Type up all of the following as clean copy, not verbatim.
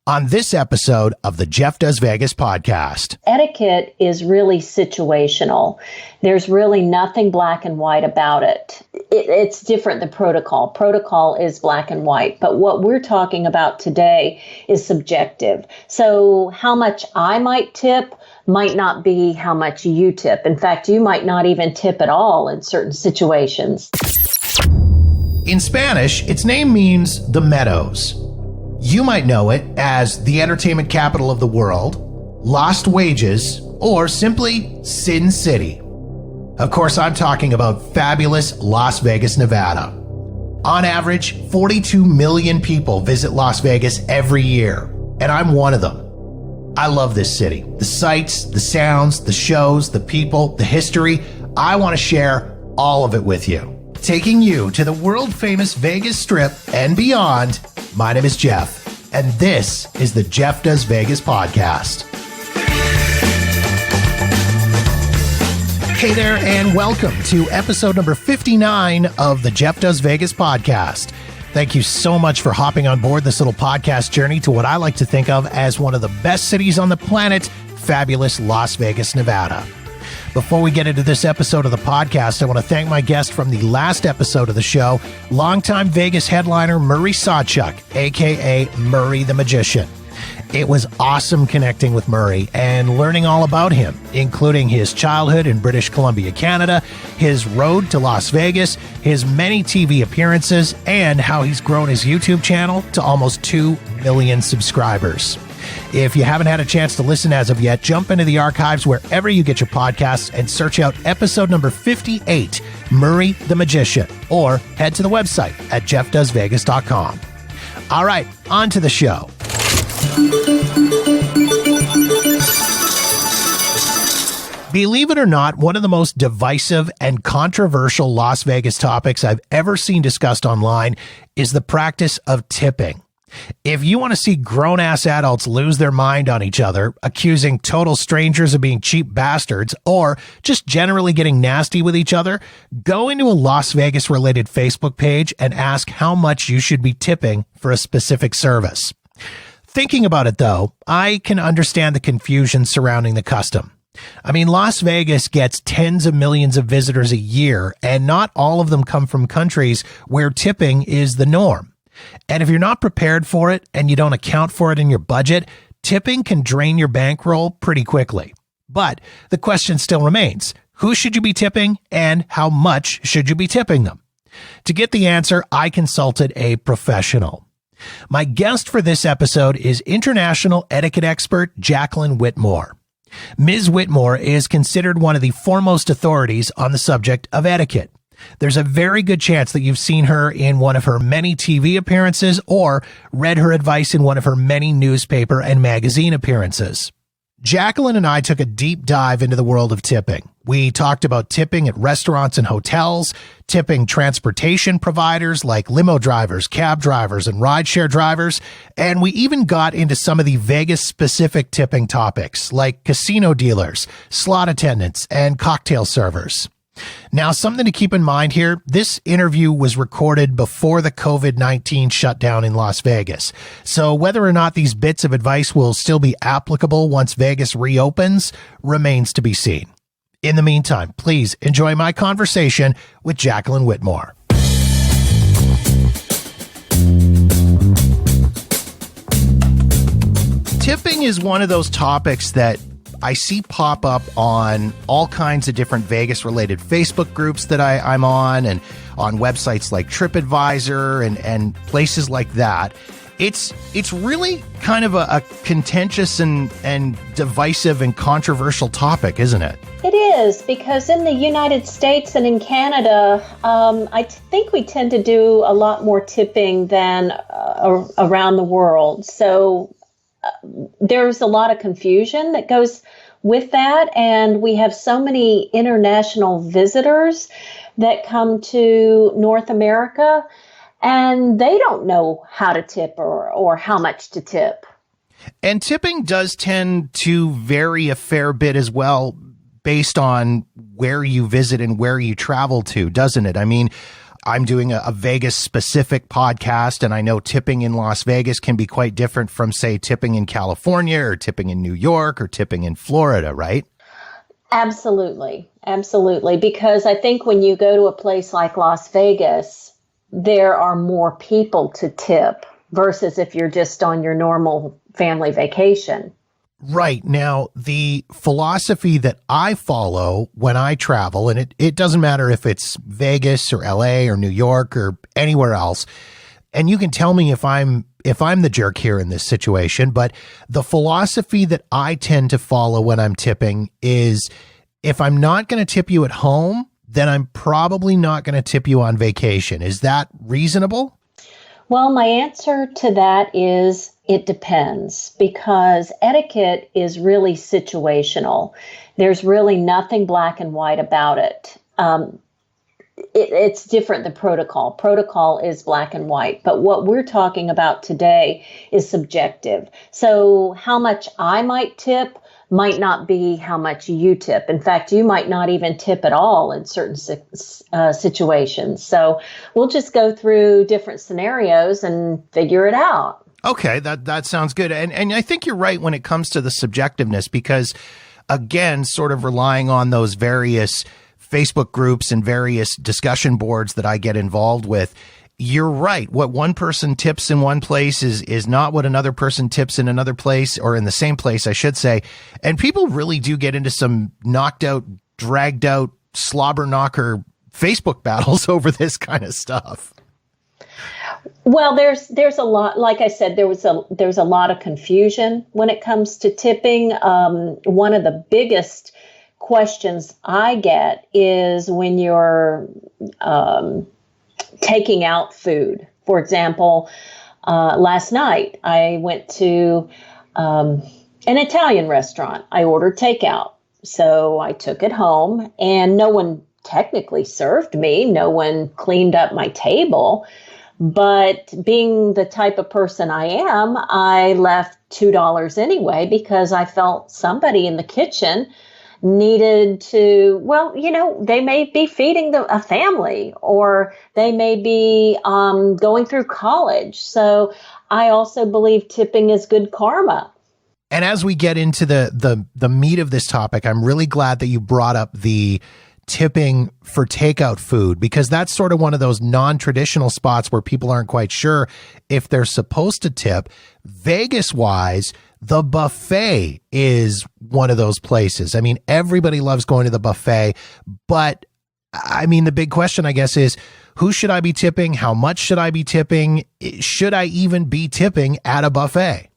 on this episode of the Jeff Does Vegas podcast. Etiquette is really situational. There's really nothing black and white about it. It's different than protocol. Protocol is black and white, but what we're talking about today is subjective. So how much I might tip might not be how much you tip. In fact, you might not even tip at all in certain situations. In Spanish, its name means the Meadows. You might know it as the entertainment capital of the world, Lost Wages, or simply Sin City. Of course, I'm talking about fabulous Las Vegas, Nevada. On average, 42 million people visit Las Vegas every year, and I'm one of them. I love this city. The sights, the sounds, the shows, the people, the history. I want to share all of it with you. Taking you to the world-famous Vegas Strip and beyond. My name is Jeff, and this is the Jeff Does Vegas podcast. Hey there, and welcome to episode number 59 of the Jeff Does Vegas podcast. Thank you so much for hopping on board this little podcast journey to what I like to think of as one of the best cities on the planet, fabulous Las Vegas, Nevada. Before we get into this episode of the podcast, I want to thank my guest from the last episode of the show, longtime Vegas headliner Murray Sawchuk, aka Murray the Magician. It was awesome connecting with Murray and learning all about him, including his childhood in British Columbia, Canada, his road to Las Vegas, his many TV appearances, and how he's grown his YouTube channel to almost 2 million subscribers. If you haven't had a chance to listen as of yet, jump into the archives wherever you get your podcasts and search out episode number 58, Murray the Magician, or head to the website at jeffdoesvegas.com. All right, on to the show. Believe it or not, one of the most divisive and controversial Las Vegas topics I've ever seen discussed online is the practice of tipping. If you want to see grown-ass adults lose their mind on each other, accusing total strangers of being cheap bastards, or just generally getting nasty with each other, go into a Las Vegas-related Facebook page and ask how much you should be tipping for a specific service. Thinking about it, though, I can understand the confusion surrounding the custom. I mean, Las Vegas gets tens of millions of visitors a year, and not all of them come from countries where tipping is the norm. And if you're not prepared for it and you don't account for it in your budget, tipping can drain your bankroll pretty quickly. But the question still remains, who should you be tipping and how much should you be tipping them? To get the answer, I consulted a professional. My guest for this episode is international etiquette expert Jacqueline Whitmore. Ms. Whitmore is considered one of the foremost authorities on the subject of etiquette. There's a very good chance that you've seen her in one of her many TV appearances or read her advice in one of her many newspaper and magazine appearances. Jacqueline and I took a deep dive into the world of tipping. We talked about tipping at restaurants and hotels, tipping transportation providers like limo drivers, cab drivers, and rideshare drivers, and we even got into some of the Vegas-specific tipping topics like casino dealers, slot attendants, and cocktail servers. Now, something to keep in mind here, this interview was recorded before the COVID-19 shutdown in Las Vegas. So whether or not these bits of advice will still be applicable once Vegas reopens remains to be seen. In the meantime, please enjoy my conversation with Jacqueline Whitmore. Tipping is one of those topics that I see pop up on all kinds of different Vegas-related Facebook groups that I'm on and on websites like TripAdvisor and places like that. It's really kind of a contentious and divisive and controversial topic, isn't it? It is, because in the United States and in Canada, I think we tend to do a lot more tipping than around the world. So there's a lot of confusion that goes with that, and we have so many international visitors that come to North America, and they don't know how to tip or how much to tip. And tipping does tend to vary a fair bit as well based on where you visit and where you travel to, doesn't it? I mean, I'm doing a Vegas specific podcast, and I know tipping in Las Vegas can be quite different from, say, tipping in California or tipping in New York or tipping in Florida, right? Absolutely. Absolutely. Because I think when you go to a place like Las Vegas, there are more people to tip versus if you're just on your normal family vacation. Right. Now, the philosophy that I follow when I travel, and it doesn't matter if it's Vegas or LA or New York or anywhere else, and you can tell me if I'm the jerk here in this situation, but the philosophy that I tend to follow when I'm tipping is if I'm not going to tip you at home, then I'm probably not going to tip you on vacation. Is that reasonable? Well, my answer to that is it depends, because etiquette is really situational. There's really nothing black and white about it. It's different than protocol. Protocol is black and white, but what we're talking about today is subjective. So how much I might tip might not be how much you tip. In fact, you might not even tip at all in certain situations. So we'll just go through different scenarios and figure it out. Okay, that sounds good. And I think you're right when it comes to the subjectiveness, because again, sort of relying on those various Facebook groups and various discussion boards that I get involved with, you're right. What one person tips in one place is not what another person tips in another place, or in the same place, I should say. And people really do get into some knocked out, dragged out, slobber knocker Facebook battles over this kind of stuff. Well, there's a lot. Like I said, there's a lot of confusion when it comes to tipping. One of the biggest questions I get is when you're taking out food. For example, last night I went to an Italian restaurant. I ordered takeout. So I took it home, and no one technically served me. No one cleaned up my table. But being the type of person I am, I left $2 anyway, because I felt somebody in the kitchen needed to, well, they may be feeding a family, or they may be going through college. So I also believe tipping is good karma. And as we get into the meat of this topic, I'm really glad that you brought up the tipping for takeout food, because that's sort of one of those non-traditional spots where people aren't quite sure if they're supposed to tip. Vegas wise, the buffet is one of those places. I mean, everybody loves going to the buffet, but I mean, the big question, I guess, is who should I be tipping? How much should I be tipping? Should I even be tipping at a buffet?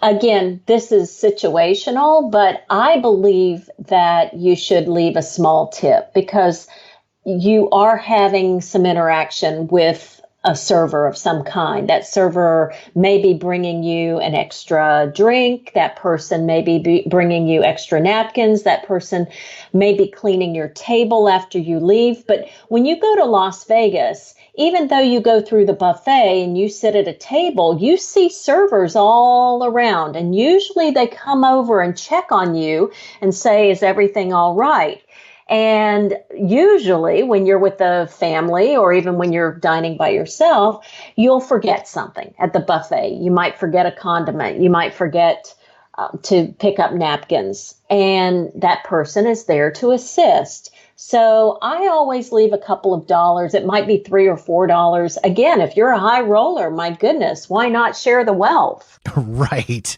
Again, this is situational, but I believe that you should leave a small tip, because you are having some interaction with a server of some kind. That server may be bringing you an extra drink. That person may be bringing you extra napkins. That person may be cleaning your table after you leave. But when you go to Las Vegas, even though you go through the buffet and you sit at a table, you see servers all around. And usually they come over and check on you and say, is everything all right? And usually when you're with a family, or even when you're dining by yourself, you'll forget something at the buffet. You might forget a condiment. You might forget to pick up napkins. And that person is there to assist. So I always leave a couple of dollars. It might be $3 or $4. Again, if you're a high roller, my goodness, why not share the wealth? Right.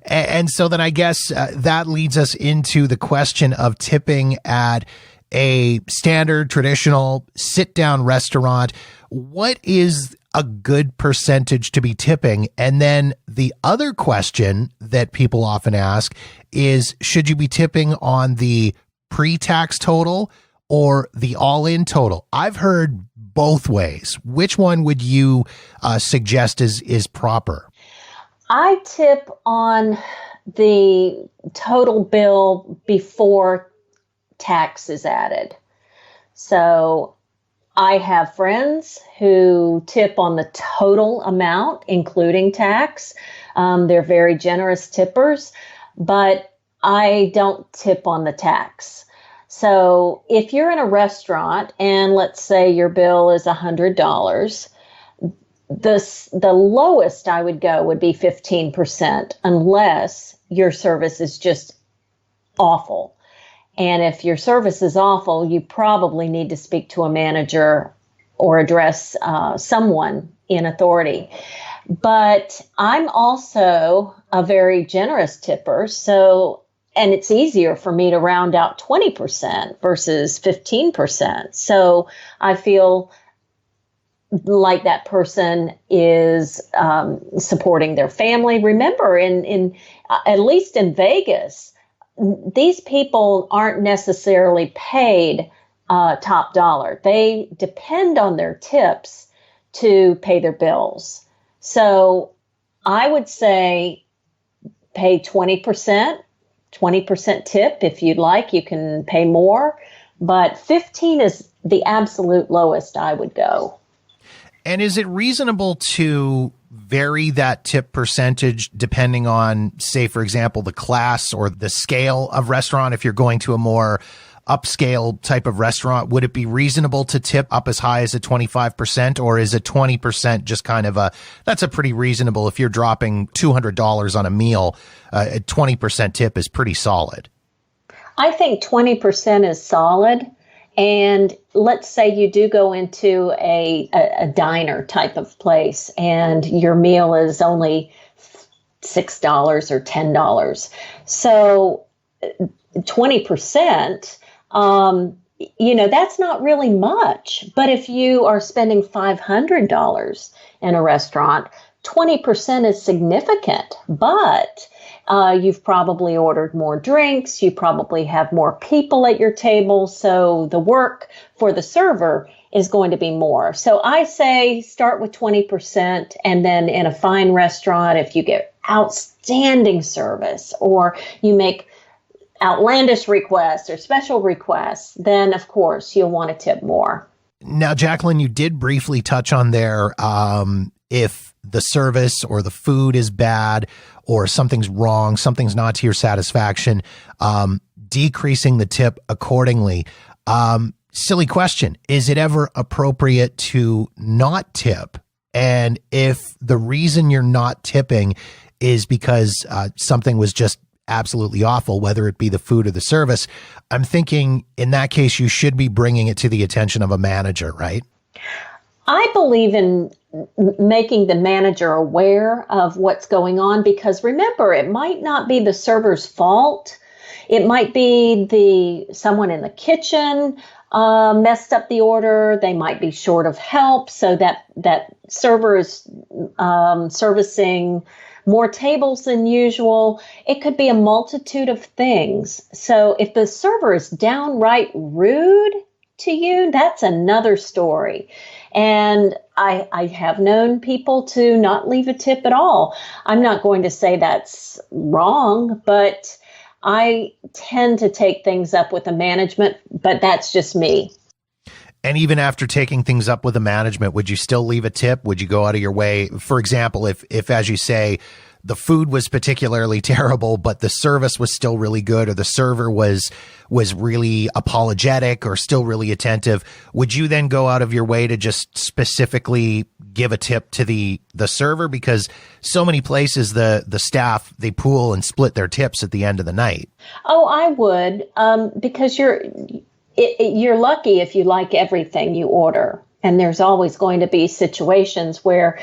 And so then I guess that leads us into the question of tipping at a standard, traditional sit-down restaurant. What is a good percentage to be tipping? And then the other question that people often ask is, should you be tipping on the pre-tax total or the all-in total? I've heard both ways. Which one would you suggest is proper? I tip on the total bill before tax is added. So I have friends who tip on the total amount, including tax. They're very generous tippers, but I don't tip on the tax. So if you're in a restaurant and let's say your bill is $100, the lowest I would go would be 15%, unless your service is just awful. And if your service is awful, you probably need to speak to a manager or address someone in authority. But I'm also a very generous tipper, and it's easier for me to round out 20% versus 15%. So I feel like that person is supporting their family. Remember, in at least in Vegas, these people aren't necessarily paid top dollar. They depend on their tips to pay their bills. So I would say pay 20%, 20% tip. If you'd like, you can pay more, but 15 is the absolute lowest I would go. And is it reasonable to vary that tip percentage depending on, say, for example, the class or the scale of restaurant? If you're going to a more upscale type of restaurant, would it be reasonable to tip up as high as a 25%, or is a 20% just kind of that's a pretty reasonable? If you're dropping $200 on a meal, a 20% tip is pretty solid. I think 20% is solid. And let's say you do go into a diner type of place and your meal is only $6 or $10. So 20%, that's not really much. But if you are spending $500 in a restaurant, 20% is significant. But you've probably ordered more drinks. You probably have more people at your table. So the work for the server is going to be more. So I say start with 20. And then in a fine restaurant, if you get outstanding service or you make outlandish requests or special requests, then of course you'll want to tip more. Now, Jacqueline, you did briefly touch on there, if the service or the food is bad or something's wrong, something's not to your satisfaction, decreasing the tip accordingly. Silly question. Is it ever appropriate to not tip? And if the reason you're not tipping is because something was just absolutely awful, whether it be the food or the service, I'm thinking in that case, you should be bringing it to the attention of a manager, right? I believe in making the manager aware of what's going on, because remember, it might not be the server's fault. It might be someone in the kitchen messed up the order. They might be short of help, so that server is servicing more tables than usual. It could be a multitude of things. So if the server is downright rude to you, that's another story. And I have known people to not leave a tip at all. I'm not going to say that's wrong, but I tend to take things up with the management, but that's just me. And even after taking things up with the management, would you still leave a tip? Would you go out of your way? For example, if as you say, the food was particularly terrible, but the service was still really good, or the server was really apologetic or still really attentive, would you then go out of your way to just specifically give a tip to the server? Because so many places, the staff, they pool and split their tips at the end of the night. Oh, I would, because you're lucky if you like everything you order. And there's always going to be situations where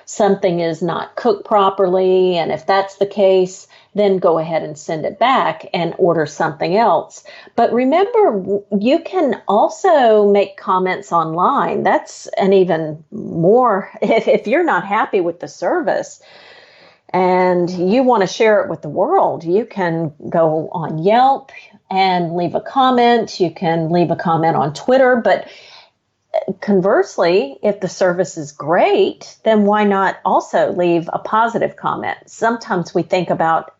something is not cooked properly. And if that's the case, then go ahead and send it back and order something else. But remember, you can also make comments online. That's an even more, if you're not happy with the service and you want to share it with the world, you can go on Yelp and leave a comment. You can leave a comment on Twitter, but conversely, if the service is great, then why not also leave a positive comment? Sometimes we think about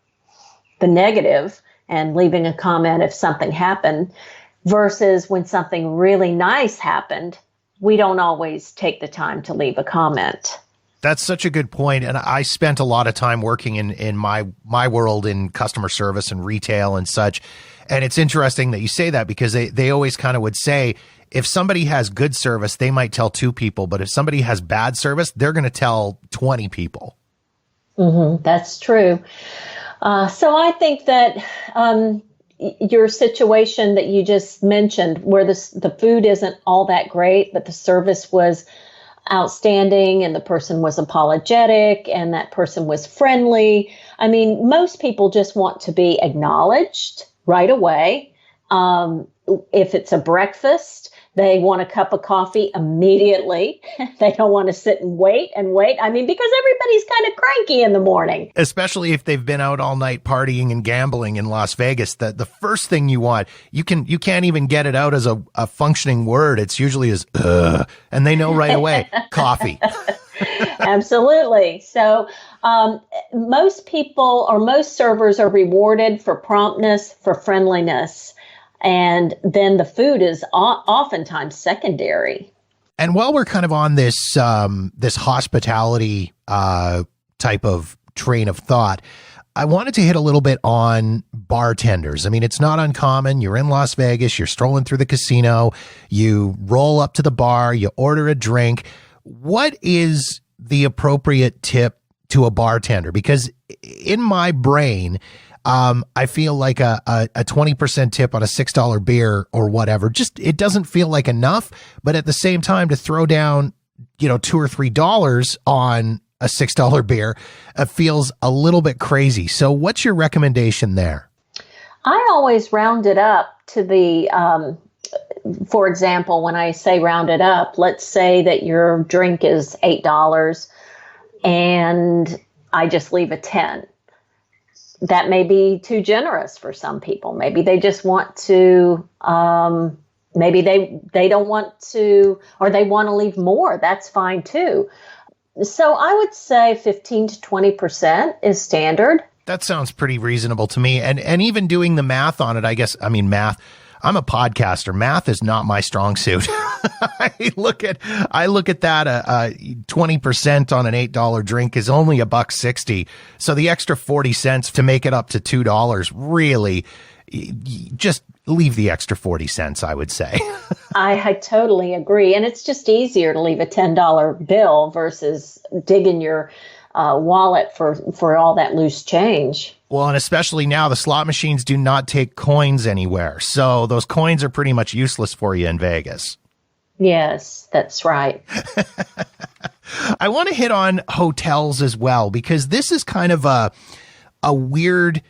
the negative and leaving a comment if something happened, versus when something really nice happened, we don't always take the time to leave a comment. That's such a good point. And I spent a lot of time working in my world in customer service and retail and such. And it's interesting that you say that, because they always kind of would say, if somebody has good service, they might tell 2 people, but if somebody has bad service, they're going to tell 20 people. That's true. So I think that your situation that you just mentioned, where the food isn't all that great, but the service was outstanding and the person was apologetic and that person was friendly. I mean, most people just want to be acknowledged right away. If it's a breakfast, they want a cup of coffee immediately. They don't want to sit and wait. I mean, because everybody's kind of cranky in the morning. Especially if they've been out all night partying and gambling in Las Vegas. The first thing you want, you can't even get it out as a functioning word. It's usually as, and they know right away, coffee. Absolutely. So most people or most servers are rewarded for promptness, for friendliness. And then the food is oftentimes secondary. And while we're kind of on this this hospitality type of train of thought, I wanted to hit a little bit on bartenders. I mean, it's not uncommon. You're in Las Vegas, you're strolling through the casino, you roll up to the bar, you order a drink. What is the appropriate tip to a bartender? Because in my brain, I feel like a 20% tip on a $6 beer or whatever, just, it doesn't feel like enough. But at the same time, to throw down, $2 or $3 on a $6 beer, feels a little bit crazy. So what's your recommendation there? I always round it up to the, for example, when I say round it up, let's say that your drink is $8 and I just leave a 10. That may be too generous for some people. Maybe they just want to, maybe they don't want to, or they want to leave more. That's fine too. So I would say 15 to 20% is standard. That sounds pretty reasonable to me. And even doing the math on it, math, I'm a podcaster. Math is not my strong suit. I look at that 20% on an $8 drink is only $1.60. So the extra 40 cents to make it up to $2, really, just leave the extra 40 cents, I would say. I totally agree. And it's just easier to leave a $10 bill versus digging your wallet for all that loose change. Well, and especially now, the slot machines do not take coins anywhere. So those coins are pretty much useless for you in Vegas. Yes, that's right. I want to hit on hotels as well, because this is kind of a weird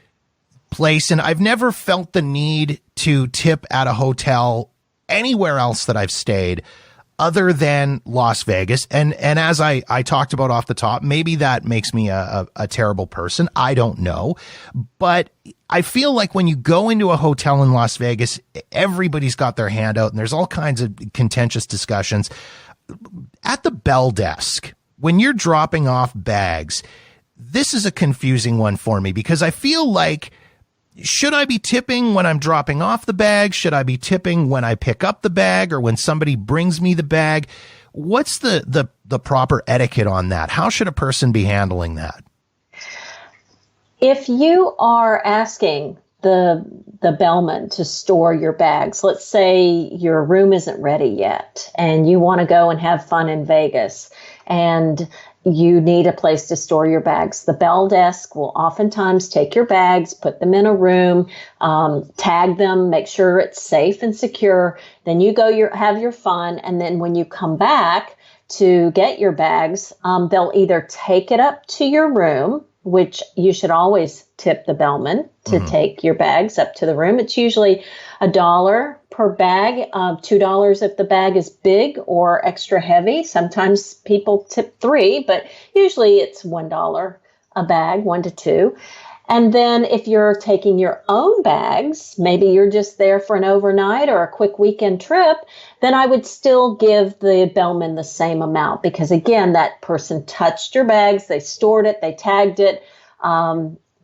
place. And I've never felt the need to tip at a hotel anywhere else that I've stayed other than Las Vegas. And as I talked about off the top, maybe that makes me a terrible person. I don't know. But I feel like when you go into a hotel in Las Vegas, everybody's got their hand out and there's all kinds of contentious discussions. At the bell desk, when you're dropping off bags, this is a confusing one for me, because I feel like, should I be tipping when I'm dropping off the bag? Should I be tipping when I pick up the bag or when somebody brings me the bag? What's the proper etiquette on that? How should a person be handling that? If you are asking the bellman to store your bags, let's say your room isn't ready yet and you want to go and have fun in Vegas and you need a place to store your bags, the bell desk will oftentimes take your bags, put them in a room, tag them, make sure it's safe and secure. Then you go have your fun. And then when you come back to get your bags, they'll either take it up to your room, which you should always tip the bellman to take your bags up to the room. It's usually $1 per bag, $2 if the bag is big or extra heavy. Sometimes people tip $3, but usually it's $1 a bag, $1 to $2. And then if you're taking your own bags, maybe you're just there for an overnight or a quick weekend trip, then I would still give the bellman the same amount, because again, that person touched your bags, they stored it, they tagged it,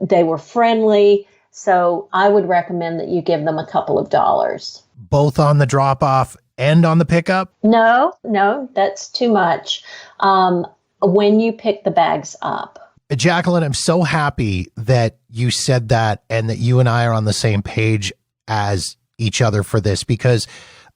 they were friendly. So I would recommend that you give them a couple of dollars. Both on the drop off and on the pickup? No, that's too much. when you pick the bags up. Jacqueline, I'm so happy that you said that and that you and I are on the same page as each other for this, because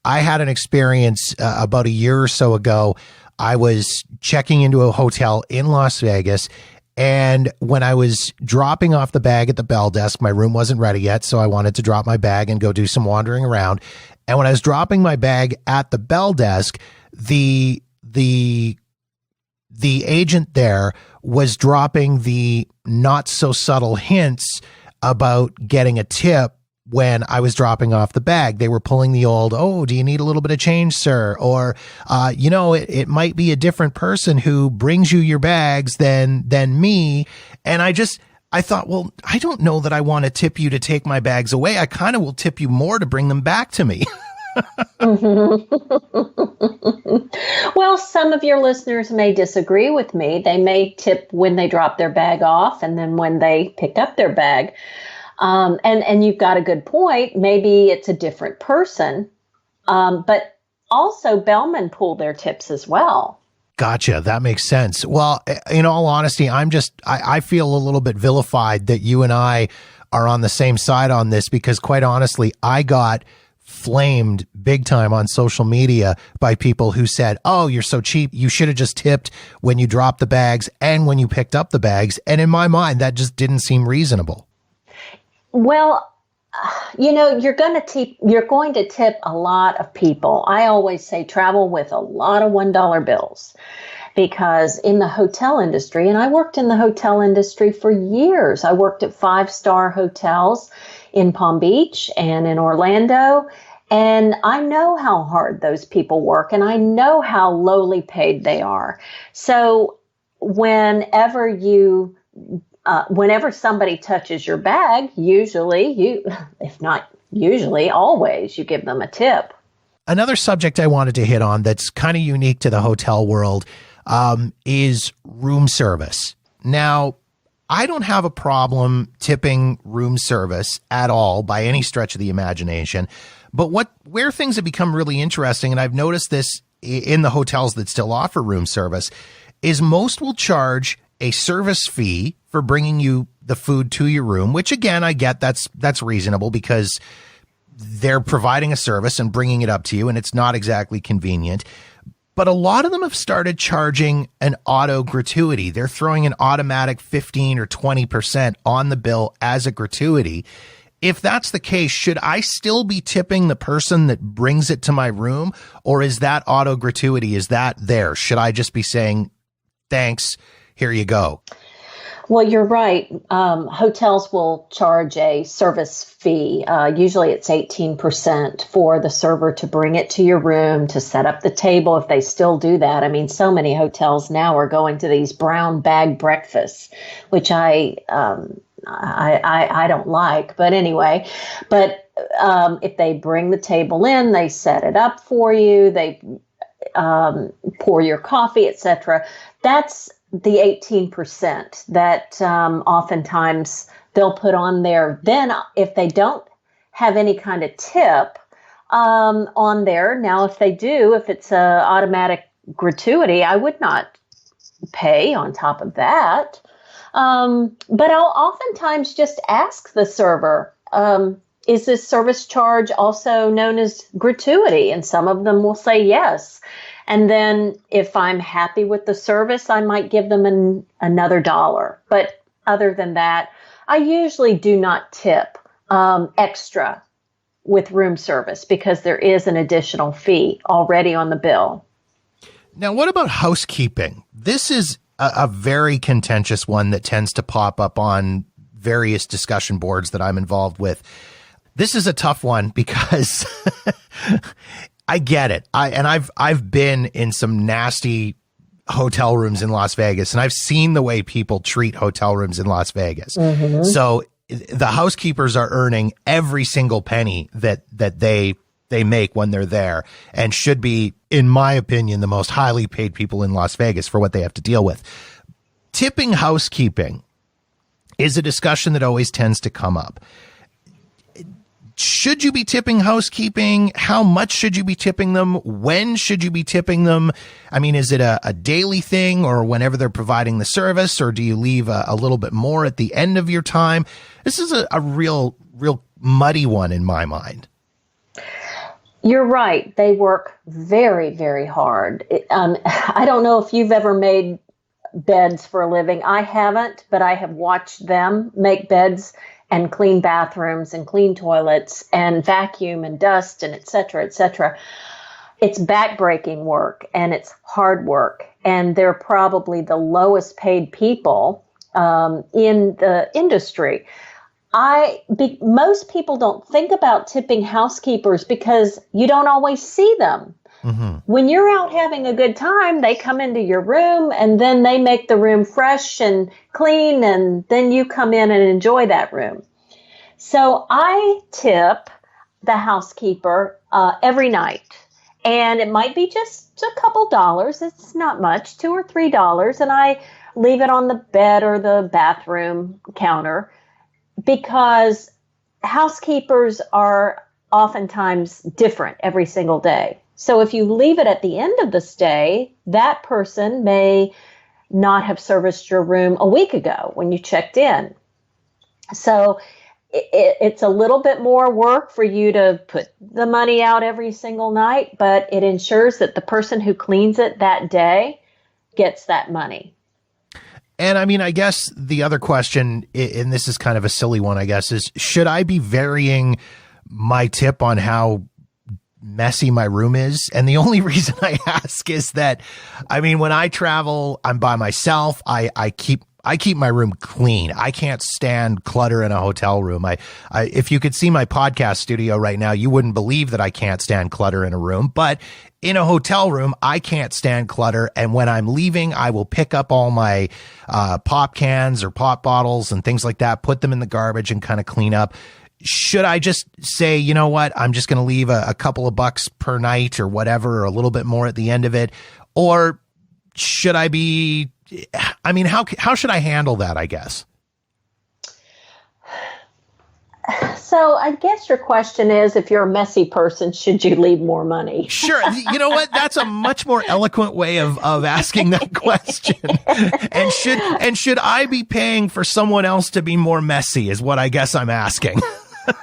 I had an experience about a year or so ago. I was checking into a hotel in Las Vegas, and when I was dropping off the bag at the bell desk, my room wasn't ready yet, so I wanted to drop my bag and go do some wandering around. And when I was dropping my bag at the bell desk, the agent there was dropping the not so subtle hints about getting a tip when I was dropping off the bag. They were pulling the old, "Oh, do you need a little bit of change, sir?" Or, it might be a different person who brings you your bags than me. And I thought, well, I don't know that I want to tip you to take my bags away. I kind of will tip you more to bring them back to me. Well, some of your listeners may disagree with me. They may tip when they drop their bag off and then when they pick up their bag. And you've got a good point. Maybe it's a different person. But also bellmen pull their tips as well. Gotcha. That makes sense. Well, in all honesty, I feel a little bit vilified that you and I are on the same side on this, because quite honestly, I got flamed big time on social media by people who said, "Oh, you're so cheap. You should have just tipped when you dropped the bags and when you picked up the bags." And in my mind, that just didn't seem reasonable. Well, you're going to tip a lot of people. I always say travel with a lot of $1 bills, because in the hotel industry, and I worked in the hotel industry for years. I worked at 5-star hotels in Palm Beach and in Orlando. And I know how hard those people work, and I know how lowly paid they are. So whenever somebody touches your bag, usually if not usually, always you give them a tip. Another subject I wanted to hit on that's kind of unique to the hotel world is room service. Now, I don't have a problem tipping room service at all by any stretch of the imagination. But where things have become really interesting, and I've noticed this in the hotels that still offer room service, is most will charge a service fee for bringing you the food to your room, which again, I get that's reasonable because they're providing a service and bringing it up to you, and it's not exactly convenient. But a lot of them have started charging an auto gratuity. They're throwing an automatic 15 or 20% on the bill as a gratuity. If that's the case, should I still be tipping the person that brings it to my room, or is that auto gratuity? Is that there? Should I just be saying, "Thanks, here you go"? Well, you're right. Hotels will charge a service fee. Usually it's 18% for the server to bring it to your room, to set up the table, if they still do that. I mean, so many hotels now are going to these brown bag breakfasts, which I don't like. But anyway, if they bring the table in, they set it up for you, they pour your coffee, etc. That's the 18% that oftentimes they'll put on there. Then if they don't have any kind of tip on there, now if they do, if it's a automatic gratuity, I would not pay on top of that. But I'll oftentimes just ask the server, is this service charge also known as gratuity? And some of them will say yes. And then if I'm happy with the service, I might give them another $1. But other than that, I usually do not tip extra with room service because there is an additional fee already on the bill. Now, what about housekeeping? This is a very contentious one that tends to pop up on various discussion boards that I'm involved with. This is a tough one because I get it. I've been in some nasty hotel rooms in Las Vegas, and I've seen the way people treat hotel rooms in Las Vegas. Mm-hmm. So the housekeepers are earning every single penny that they make when they're there, and should be, in my opinion, the most highly paid people in Las Vegas for what they have to deal with. Tipping housekeeping is a discussion that always tends to come up. should you be tipping housekeeping? How much should you be tipping them? When should you be tipping them? I mean, is it a daily thing or whenever they're providing the service, or do you leave a little bit more at the end of your time? This is a real muddy one in my mind. You're right. They work very, very hard. I don't know if you've ever made beds for a living. I haven't, but I have watched them make beds and clean bathrooms and clean toilets and vacuum and dust and et cetera, et cetera. It's backbreaking work and it's hard work. And they're probably the lowest paid people in the industry. Most people don't think about tipping housekeepers because you don't always see them. Mm-hmm. When you're out having a good time, they come into your room and then they make the room fresh and clean, and then you come in and enjoy that room. So I tip the housekeeper every night, and it might be just a couple dollars. It's not much, $2 or $3, and I leave it on the bed or the bathroom counter because housekeepers are oftentimes different every single day. So if you leave it at the end of the stay, that person may not have serviced your room a week ago when you checked in. So it's a little bit more work for you to put the money out every single night, but it ensures that the person who cleans it that day gets that money. And I mean, I guess the other question, and this is kind of a silly one, I guess, is should I be varying my tip on how messy my room is? And the only reason I ask is that, I mean, when I travel, I'm by myself. I keep my room clean. I can't stand clutter in a hotel room. If you could see my podcast studio right now, you wouldn't believe that I can't stand clutter in a room. But in a hotel room, I can't stand clutter. And when I'm leaving, I will pick up all my pop cans or pop bottles and things like that, put them in the garbage and kind of clean up. Should I just say, you know what, I'm just going to leave a couple of bucks per night or whatever, or a little bit more at the end of it? Or should I be, I mean, how should I handle that, I guess? So I guess your question is, if you're a messy person, should you leave more money? Sure. You know what? That's a much more eloquent way of asking that question. And should I be paying for someone else to be more messy is what I guess I'm asking.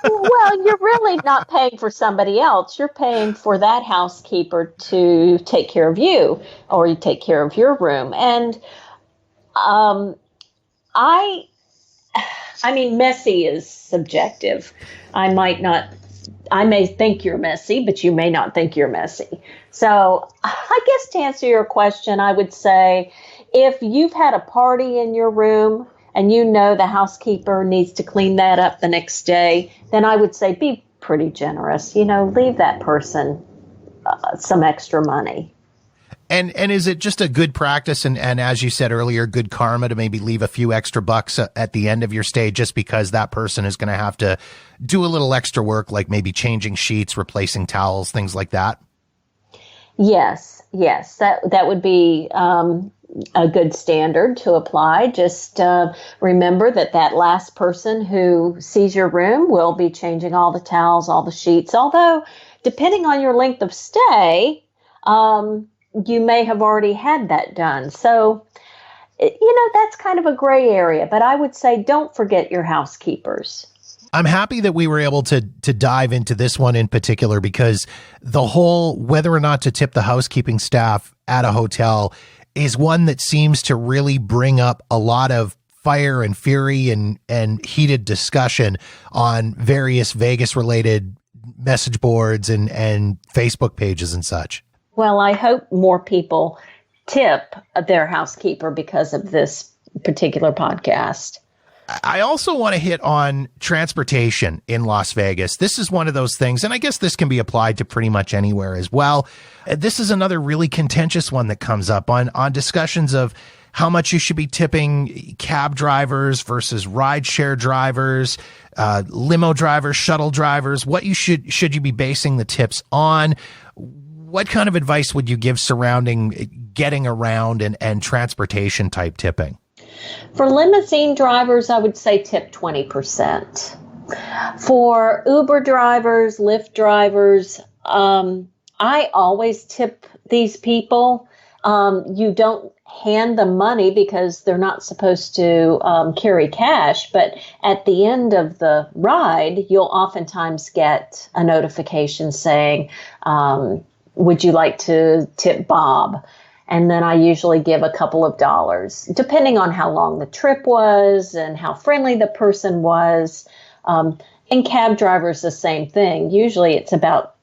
Well, you're really not paying for somebody else. You're paying for that housekeeper to take care of you, or you take care of your room. And I mean, messy is subjective. I may think you're messy, but you may not think you're messy. So I guess to answer your question, I would say if you've had a party in your room and you know the housekeeper needs to clean that up the next day, then I would say be pretty generous. Leave that person some extra money. And is it just a good practice and as you said earlier, good karma to maybe leave a few extra bucks at the end of your stay just because that person is going to have to do a little extra work, like maybe changing sheets, replacing towels, things like that? Yes. That would be a good standard to apply. Just remember that last person who sees your room will be changing all the towels, all the sheets. Although, depending on your length of stay, you may have already had that done. So, that's kind of a gray area. But I would say don't forget your housekeepers. I'm happy that we were able to dive into this one in particular, because the whole whether or not to tip the housekeeping staff at a hotel is one that seems to really bring up a lot of fire and fury and heated discussion on various Vegas-related message boards and Facebook pages and such. Well, I hope more people tip their housekeeper because of this particular podcast. I also want to hit on transportation in Las Vegas. This is one of those things, and I guess this can be applied to pretty much anywhere as well. This is another really contentious one that comes up on discussions of how much you should be tipping cab drivers versus rideshare drivers, limo drivers, shuttle drivers. What you should you be basing the tips on? What kind of advice would you give surrounding getting around and transportation type tipping? For limousine drivers, I would say tip 20%. For Uber drivers, Lyft drivers, I always tip these people. You don't hand them money because they're not supposed to carry cash, but at the end of the ride, you'll oftentimes get a notification saying, would you like to tip Bob? And then I usually give a couple of dollars, depending on how long the trip was and how friendly the person was. And cab drivers, the same thing. Usually it's about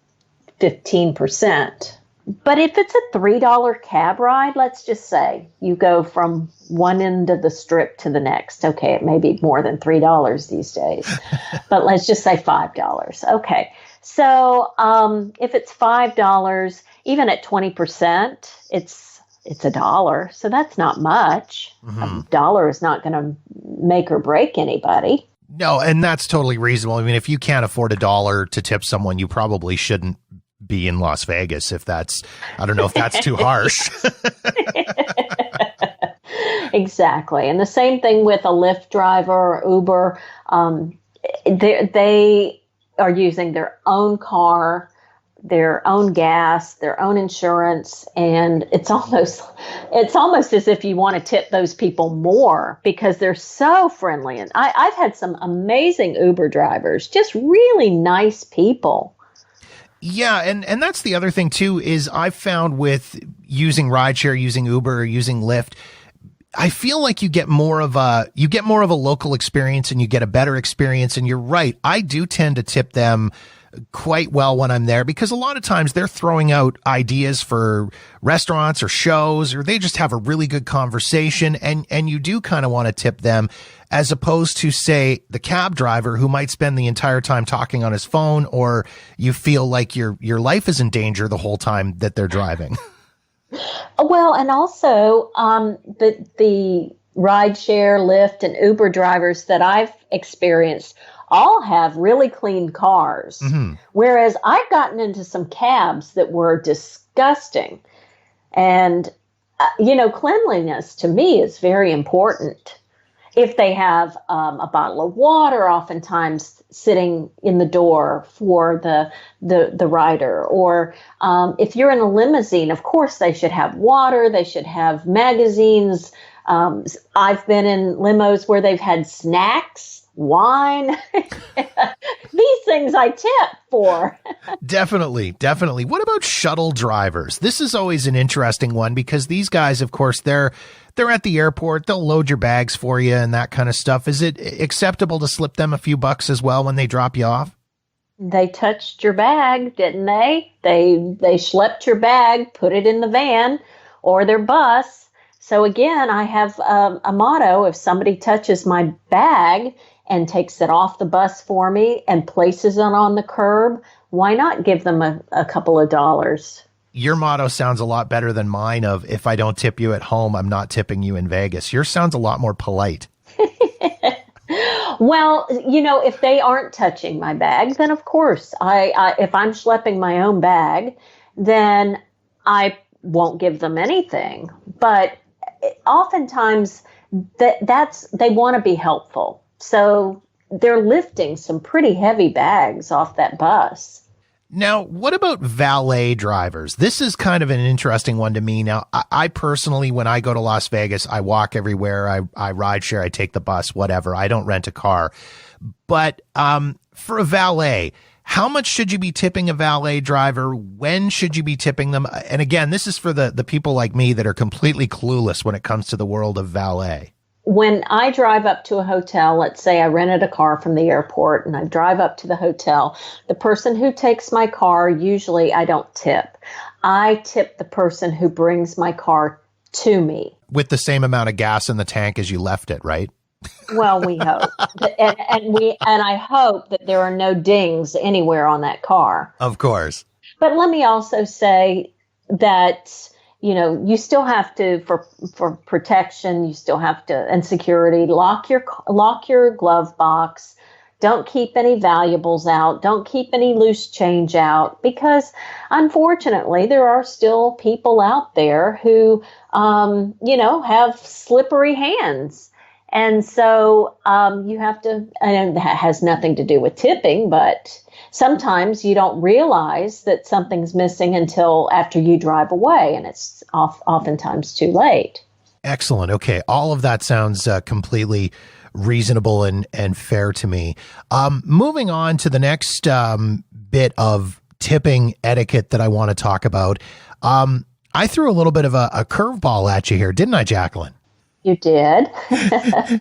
15%. But if it's a $3 cab ride, let's just say you go from one end of the strip to the next. Okay, it may be more than $3 these days, but let's just say $5. Okay, so if it's $5, even at 20%, it's $1. So that's not much. Mm-hmm. $1 is not going to make or break anybody. No, and that's totally reasonable. I mean, if you can't afford $1 to tip someone, you probably shouldn't be in Las Vegas. If that's, I don't know if that's too harsh. Exactly. And the same thing with a Lyft driver or Uber. They are using their own car, their own gas, their own insurance, and it's almost as if you want to tip those people more because they're so friendly. And I've had some amazing Uber drivers, just really nice people. Yeah, and that's the other thing too, is I've found with using rideshare, using Uber, or using Lyft, I feel like you get more of a local experience and you get a better experience. And you're right, I do tend to tip them quite well when I'm there because a lot of times they're throwing out ideas for restaurants or shows, or they just have a really good conversation, and you do kind of want to tip them, as opposed to, say, the cab driver who might spend the entire time talking on his phone, or you feel like your life is in danger the whole time that they're driving. Well, and also the rideshare, Lyft, and Uber drivers that I've experienced all have really clean cars. Mm-hmm. Whereas I've gotten into some cabs that were disgusting. And, cleanliness to me is very important. If they have a bottle of water, oftentimes sitting in the door for the rider, or if you're in a limousine, of course they should have water. They should have magazines. I've been in limos where they've had snacks, wine. These things I tip for. Definitely. What about shuttle drivers? This is always an interesting one because these guys, of course, they're at the airport. They'll load your bags for you and that kind of stuff. Is it acceptable to slip them a few bucks as well when they drop you off? They touched your bag, didn't they? They schlepped your bag, put it in the van or their bus. So again, I have a motto: if somebody touches my bag and takes it off the bus for me and places it on the curb, why not give them a couple of dollars? Your motto sounds a lot better than mine of, if I don't tip you at home, I'm not tipping you in Vegas. Yours sounds a lot more polite. Well, if they aren't touching my bag, then of course, if I'm schlepping my own bag, then I won't give them anything. But oftentimes they want to be helpful. So they're lifting some pretty heavy bags off that bus. Now, what about valet drivers? This is kind of an interesting one to me. Now, I personally, when I go to Las Vegas, I walk everywhere. I ride share, I take the bus, whatever. I don't rent a car. But for a valet, how much should you be tipping a valet driver? When should you be tipping them? And again, this is for the people like me that are completely clueless when it comes to the world of valet. When I drive up to a hotel, let's say I rented a car from the airport and I drive up to the hotel, the person who takes my car, usually I don't tip. I tip the person who brings my car to me. With the same amount of gas in the tank as you left it, right? Well, we hope. and I hope that there are no dings anywhere on that car. Of course. But let me also say that you still have to, for protection, you still have to, and security, lock your glove box. Don't keep any valuables out. Don't keep any loose change out, because unfortunately there are still people out there who, have slippery hands. And so you have to, and that has nothing to do with tipping, but sometimes you don't realize that something's missing until after you drive away, and it's oftentimes too late. Excellent. Okay. All of that sounds completely reasonable and fair to me. Moving on to the next bit of tipping etiquette that I want to talk about. I threw a little bit of a curveball at you here, didn't I, Jacqueline? You did.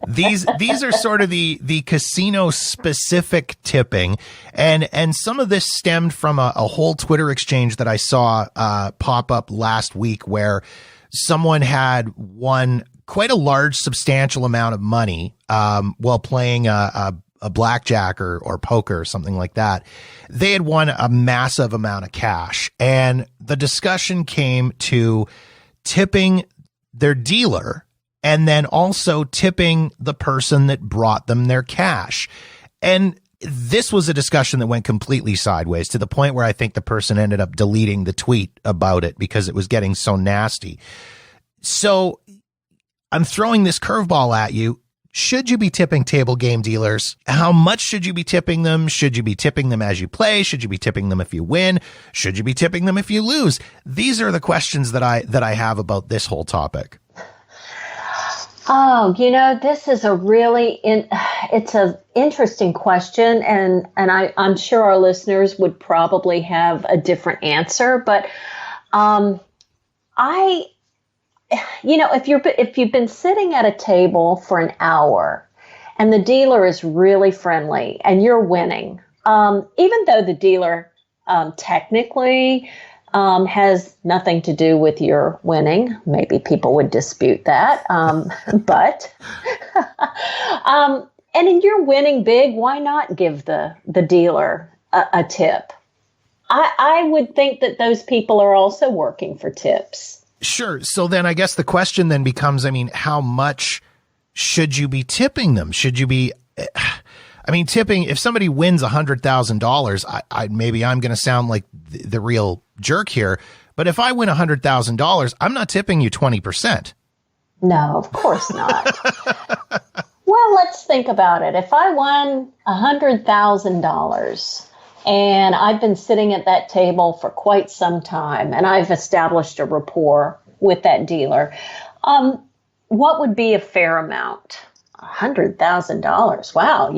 These are sort of the casino specific tipping, and some of this stemmed from a whole Twitter exchange that I saw pop up last week, where someone had won quite a large, substantial amount of money while playing a blackjack or poker or something like that. They had won a massive amount of cash, and the discussion came to tipping their dealer and then also tipping the person that brought them their cash. And this was a discussion that went completely sideways, to the point where I think the person ended up deleting the tweet about it because it was getting so nasty. So I'm throwing this curveball at you. Should you be tipping table game dealers? How much should you be tipping them? Should you be tipping them as you play? Should you be tipping them if you win? Should you be tipping them if you lose? These are the questions that I have about this whole topic. Oh, this is it's an interesting question, and I'm sure our listeners would probably have a different answer, but if you've been sitting at a table for an hour and the dealer is really friendly and you're winning, even though the dealer technically has nothing to do with your winning. Maybe people would dispute that. But and you're winning big, why not give the dealer a tip? I would think that those people are also working for tips. Sure. So then I guess the question then becomes, how much should you be tipping them? Should you be... tipping, if somebody wins $100,000, maybe I'm going to sound like the real jerk here, but if I win $100,000, I'm not tipping you 20%. No, of course not. Well, let's think about it. If I won $100,000 and I've been sitting at that table for quite some time and I've established a rapport with that dealer, what would be a fair amount? $100,000. Wow,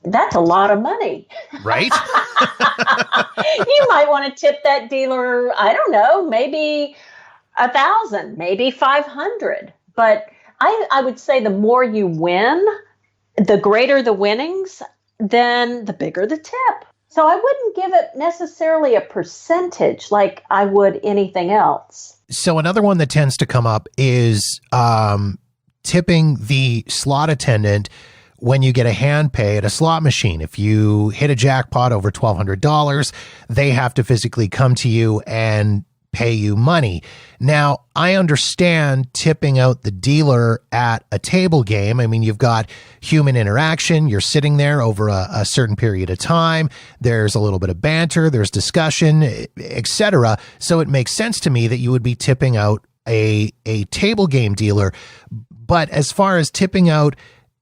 that's a lot of money. Right? You might want to tip that dealer, I don't know, maybe 1,000, maybe 500. But I would say the more you win, the greater the winnings, then the bigger the tip. So I wouldn't give it necessarily a percentage like I would anything else. So another one that tends to come up is tipping the slot attendant when you get a hand pay at a slot machine. If you hit a jackpot over $1,200, they have to physically come to you and pay you money. Now, I understand tipping out the dealer at a table game. You've got human interaction. You're sitting there over a certain period of time. There's a little bit of banter. There's discussion, etc. So it makes sense to me that you would be tipping out a table game dealer. But as far as tipping out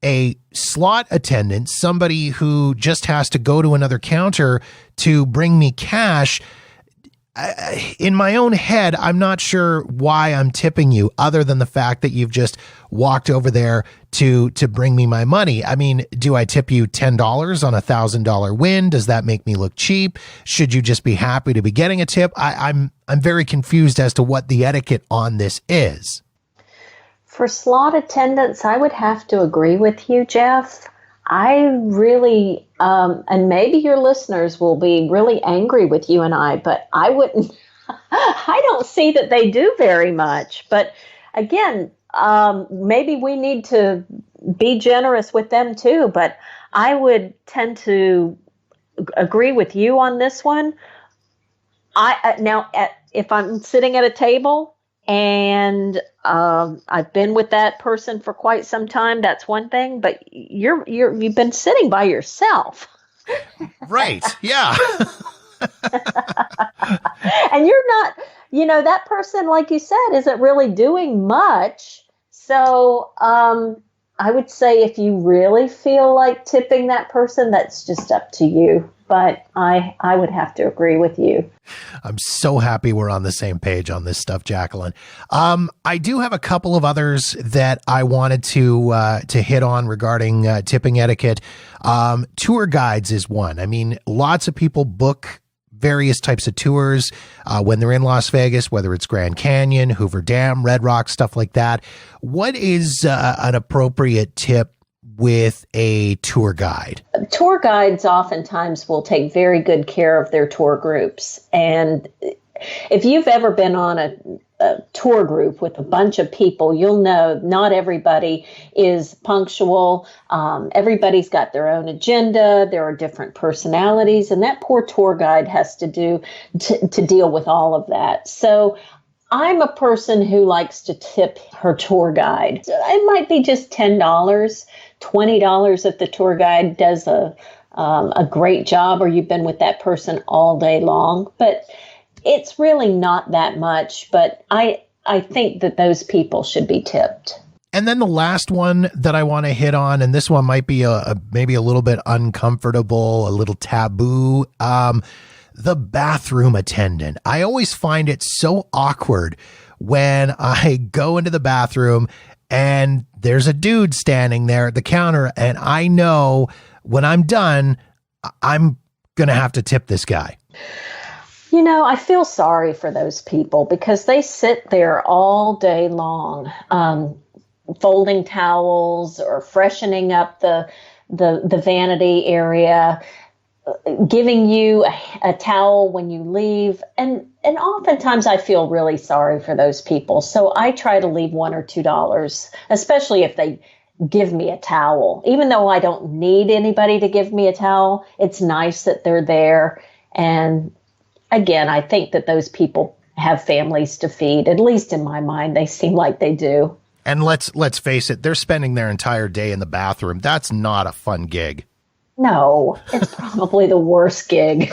a slot attendant, somebody who just has to go to another counter to bring me cash, in my own head, I'm not sure why I'm tipping you, other than the fact that you've just walked over there to bring me my money. Do I tip you $10 on $1,000 win? Does that make me look cheap? Should you just be happy to be getting a tip? I'm very confused as to what the etiquette on this is. For slot attendants, I would have to agree with you, Jeff. I really, and maybe your listeners will be really angry with you and I, but I wouldn't, I don't see that they do very much. But again, maybe we need to be generous with them too. But I would tend to agree with you on this one. If I'm sitting at a table and I've been with that person for quite some time, that's one thing, but you've been sitting by yourself. Right. Yeah. And you're not, that person, like you said, isn't really doing much. So I would say if you really feel like tipping that person, that's just up to you. But I would have to agree with you. I'm so happy we're on the same page on this stuff, Jacqueline. I do have a couple of others that I wanted to hit on regarding tipping etiquette. Tour guides is one. I mean, lots of people book various types of tours when they're in Las Vegas, whether it's Grand Canyon, Hoover Dam, Red Rock, stuff like that. What is an appropriate tip with a tour guide? Tour guides oftentimes will take very good care of their tour groups. And if you've ever been on a tour group with a bunch of people, you'll know not everybody is punctual. Everybody's got their own agenda. There are different personalities, and that poor tour guide has to deal with all of that. So I'm a person who likes to tip her tour guide. It might be just $10, $20 if the tour guide does a great job, or you've been with that person all day long. But it's really not that much, but I think that those people should be tipped. And then the last one that I want to hit on, and this one might be maybe a little bit uncomfortable, a little taboo, the bathroom attendant. I always find it so awkward when I go into the bathroom and there's a dude standing there at the counter, and I know when I'm done, I'm going to have to tip this guy. You know, I feel sorry for those people because they sit there all day long, folding towels or freshening up the vanity area, giving you a towel when you leave. And oftentimes I feel really sorry for those people. So I try to leave $1 or $2, especially if they give me a towel. Even though I don't need anybody to give me a towel, it's nice that they're there. And again, I think that those people have families to feed. At least in my mind, they seem like they do. And let's face it, they're spending their entire day in the bathroom. That's not a fun gig. No, it's probably the worst gig.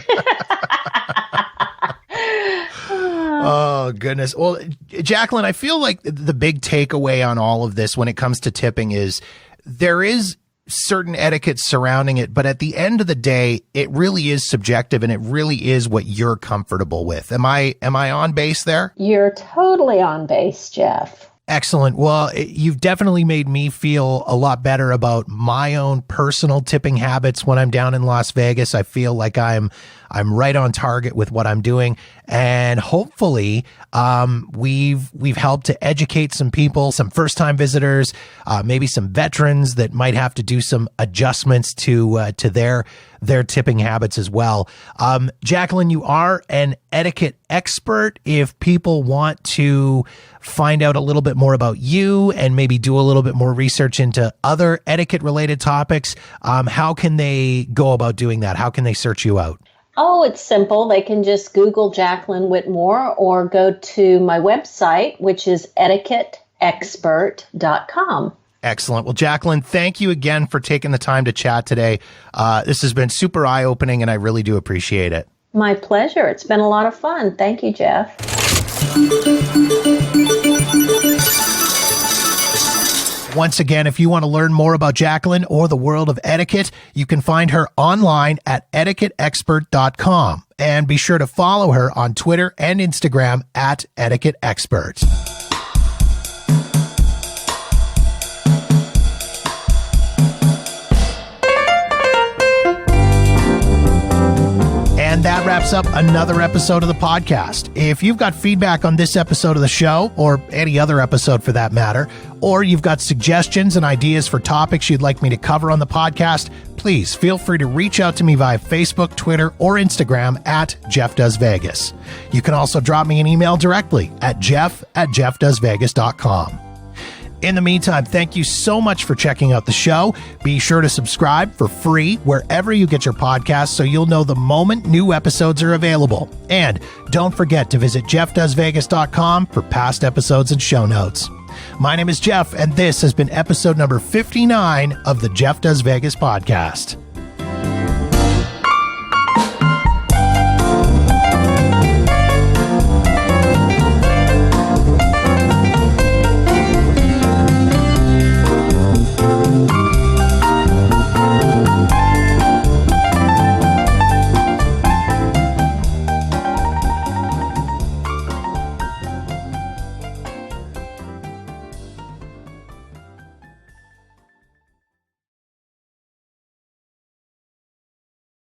Oh, goodness. Well, Jacqueline, I feel like the big takeaway on all of this when it comes to tipping is there is certain etiquette surrounding it, but at the end of the day, it really is subjective and it really is what you're comfortable with. Am I on base there? You're totally on base, Jeff. Excellent. Well, you've definitely made me feel a lot better about my own personal tipping habits when I'm down in Las Vegas. I feel like I'm right on target with what I'm doing, and hopefully, we've helped to educate some people, some first-time visitors, maybe some veterans that might have to do some adjustments to their tipping habits as well. Jacqueline, you are an etiquette expert. If people want to find out a little bit more about you and maybe do a little bit more research into other etiquette related topics, how can they go about doing that? How can they search you out? Oh, it's simple. They can just Google Jacqueline Whitmore or go to my website, which is etiquetteexpert.com. Excellent. Well, Jacqueline, thank you again for taking the time to chat today. This has been super eye-opening, and I really do appreciate it. My pleasure. It's been a lot of fun. Thank you, Jeff. Once again, if you want to learn more about Jacqueline or the world of etiquette, you can find her online at etiquetteexpert.com. And be sure to follow her on Twitter and Instagram at etiquetteexpert. And that wraps up another episode of the podcast. If you've got feedback on this episode of the show, or any other episode for that matter, or you've got suggestions and ideas for topics you'd like me to cover on the podcast, please feel free to reach out to me via Facebook, Twitter, or Instagram at Jeff Does Vegas. You can also drop me an email directly at jeff@jeffdoesvegas.com. In the meantime, thank you so much for checking out the show. Be sure to subscribe for free wherever you get your podcasts so you'll know the moment new episodes are available. And don't forget to visit jeffdoesvegas.com for past episodes and show notes. My name is Jeff, and this has been episode number 59 of the Jeff Does Vegas podcast.